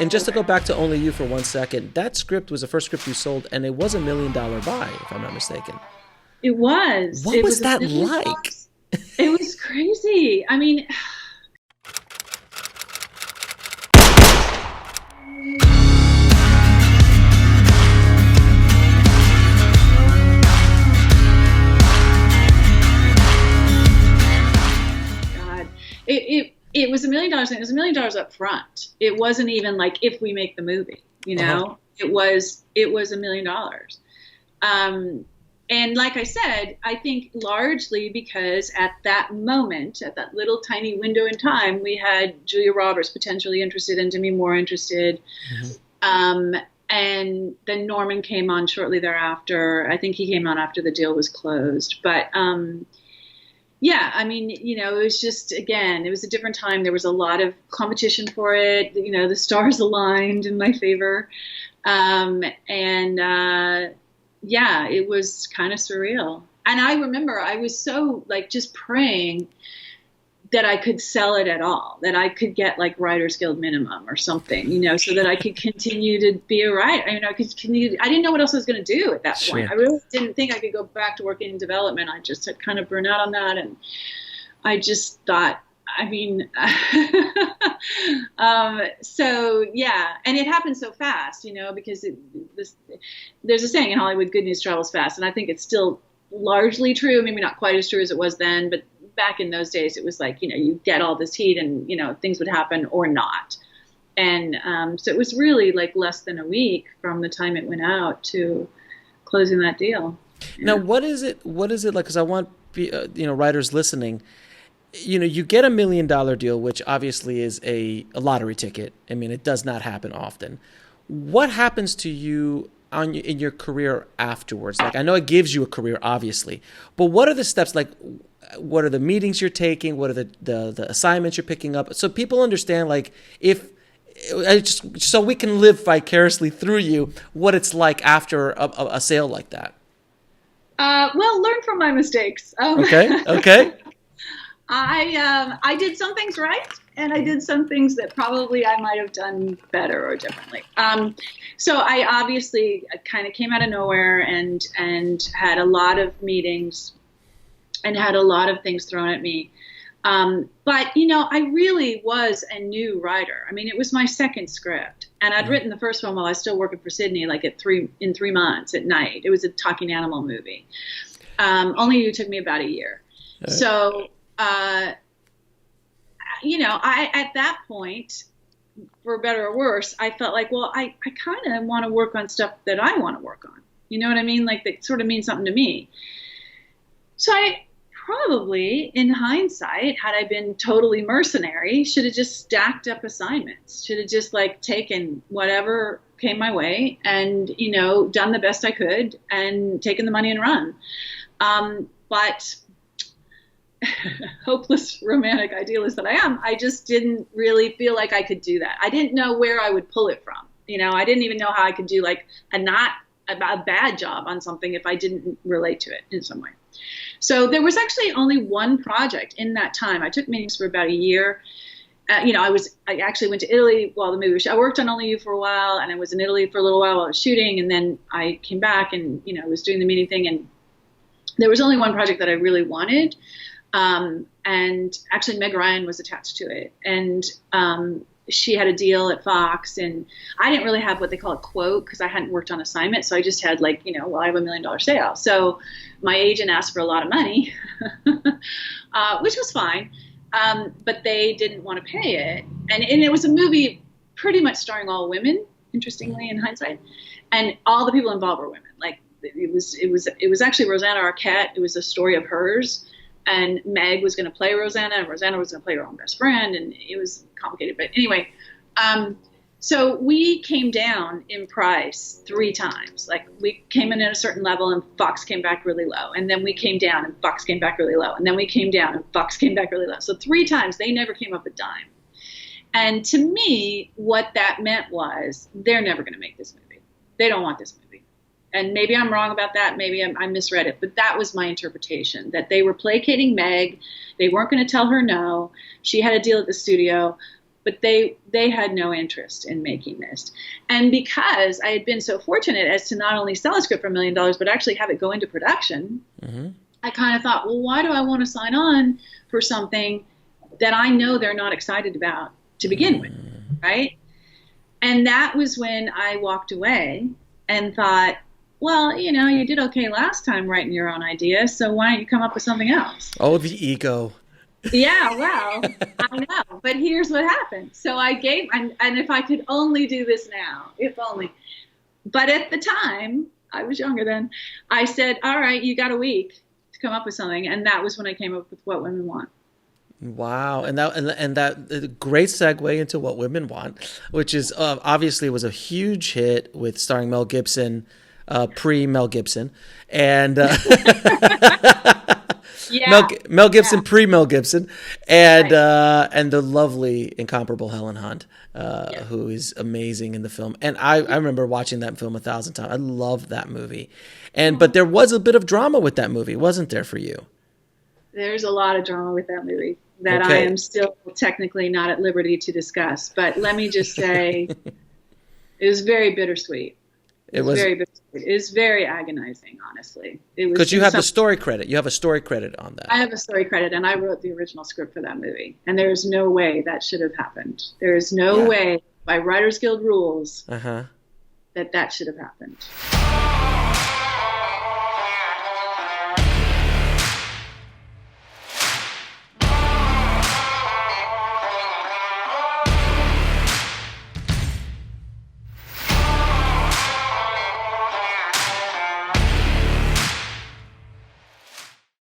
And just to go back to Only You for 1 second, that script was the first script you sold, and it was $1 million buy, if I'm not mistaken. It was. What It was was a that million like? bucks. It was crazy. I mean, God, it was $1 million, and it was $1 million up front. It wasn't even like if we make the movie, you Uh-huh. know. It was $1 million. And like I said, I think largely because at that moment, at that little tiny window in time, we had Julia Roberts potentially interested and Demi Moore interested. Mhm. And then Norman came on shortly thereafter. I think he came on after the deal was closed. But yeah, I mean, it was just, again, it was a different time. There was a lot of competition for it. The stars aligned in my favor. And yeah, it was kind of surreal. And I remember I was so like just praying that I could sell it at all, that I could get like Writers Guild minimum or something, so that I could continue to be a writer. I could continue. I didn't know what else I was going to do at that point. Sure. I really didn't think I could go back to working in development. I just had kind of burned out on that. And I just thought, I mean, so yeah, and it happened so fast, because there's a saying in Hollywood, good news travels fast. And I think it's still largely true, maybe not quite as true as it was then, but back in those days, it was like, you get all this heat and, things would happen or not. And so it was really like less than a week from the time it went out to closing that deal. Now, what is it like? Because I want writers listening. You get $1 million deal, which obviously is a lottery ticket. I mean, it does not happen often. What happens to you in your career afterwards? Like, I know it gives you a career, obviously, but what are the steps? Like, what are the meetings you're taking? What are the assignments you're picking up? So people understand, like, so we can live vicariously through you, what it's like after a sale like that. Well, learn from my mistakes. Okay. I did some things right, and I did some things that probably I might have done better or differently. So I obviously kind of came out of nowhere and had a lot of meetings and had a lot of things thrown at me. But I really was a new writer. I mean, it was my second script, and I'd written the first one while I was still working for Sydney, like in 3 months at night. It was a talking animal movie. Only You took me about a year. Right. So. I at that point, for better or worse, I felt like, well, I kind of want to work on stuff that I want to work on. You know what I mean? Like, that sort of means something to me. So I probably, in hindsight, had I been totally mercenary, should have just stacked up assignments, should have just like taken whatever came my way and, done the best I could and taken the money and run. But hopeless romantic idealist that I am, I just didn't really feel like I could do that. I didn't know where I would pull it from. I didn't even know how I could do like a bad job on something if I didn't relate to it in some way. So there was actually only one project in that time. I took meetings for about a year. I actually went to Italy while the movie was. I worked on Only You for a while, and I was in Italy for a little while I was shooting, and then I came back and was doing the meeting thing. And there was only one project that I really wanted. And actually Meg Ryan was attached to it, and she had a deal at Fox, and I didn't really have what they call a quote because I hadn't worked on assignment. So I just had like, well, I have $1 million sale. So my agent asked for a lot of money, which was fine. But they didn't want to pay it. And it was a movie pretty much starring all women, interestingly, in hindsight. And all the people involved were women. Like it was actually Rosanna Arquette. It was a story of hers. And Meg was going to play Rosanna, and Rosanna was going to play her own best friend, and it was complicated. But anyway, so we came down in price 3 times. Like, we came in at a certain level, and Fox came back really low. And then we came down, and Fox came back really low. And then we came down, and Fox came back really low. So 3 times, they never came up a dime. And to me, what that meant was, they're never going to make this movie. They don't want this movie. And maybe I'm wrong about that. Maybe I misread it. But that was my interpretation, that they were placating Meg. They weren't going to tell her no. She had a deal at the studio. but they had no interest in making this. And because I had been so fortunate as to not only sell a script for $1 million, but actually have it go into production, I kind of thought, well, why do I want to sign on for something that I know they're not excited about to begin with, right? And that was when I walked away and thought, well, you know, you did okay last time writing your own idea, so why don't you come up with something else? Oh, the ego. Yeah, well, I know, but here's what happened. So I gave, and if I could only do this now, if only. But at the time, I was younger then, I said, all right, you got a week to come up with something. And that was when I came up with What Women Want. Wow, and that great segue into What Women Want, which is obviously was a huge hit with starring Mel Gibson, pre Mel Gibson, and Mel Gibson pre Mel Gibson, and and the lovely incomparable Helen Hunt, who is amazing in the film. And I remember watching that film 1,000 times. I loved that movie, but there was a bit of drama with that movie, wasn't there, for you? There's a lot of drama with that movie that I am still technically not at liberty to discuss. But let me just say, it was very bittersweet. It was very bittersweet. It was very agonizing, honestly. Because you have the story credit. You have a story credit on that. I have a story credit, and I wrote the original script for that movie. And there is no way that should have happened. There is no way, by Writers Guild rules, that should have happened.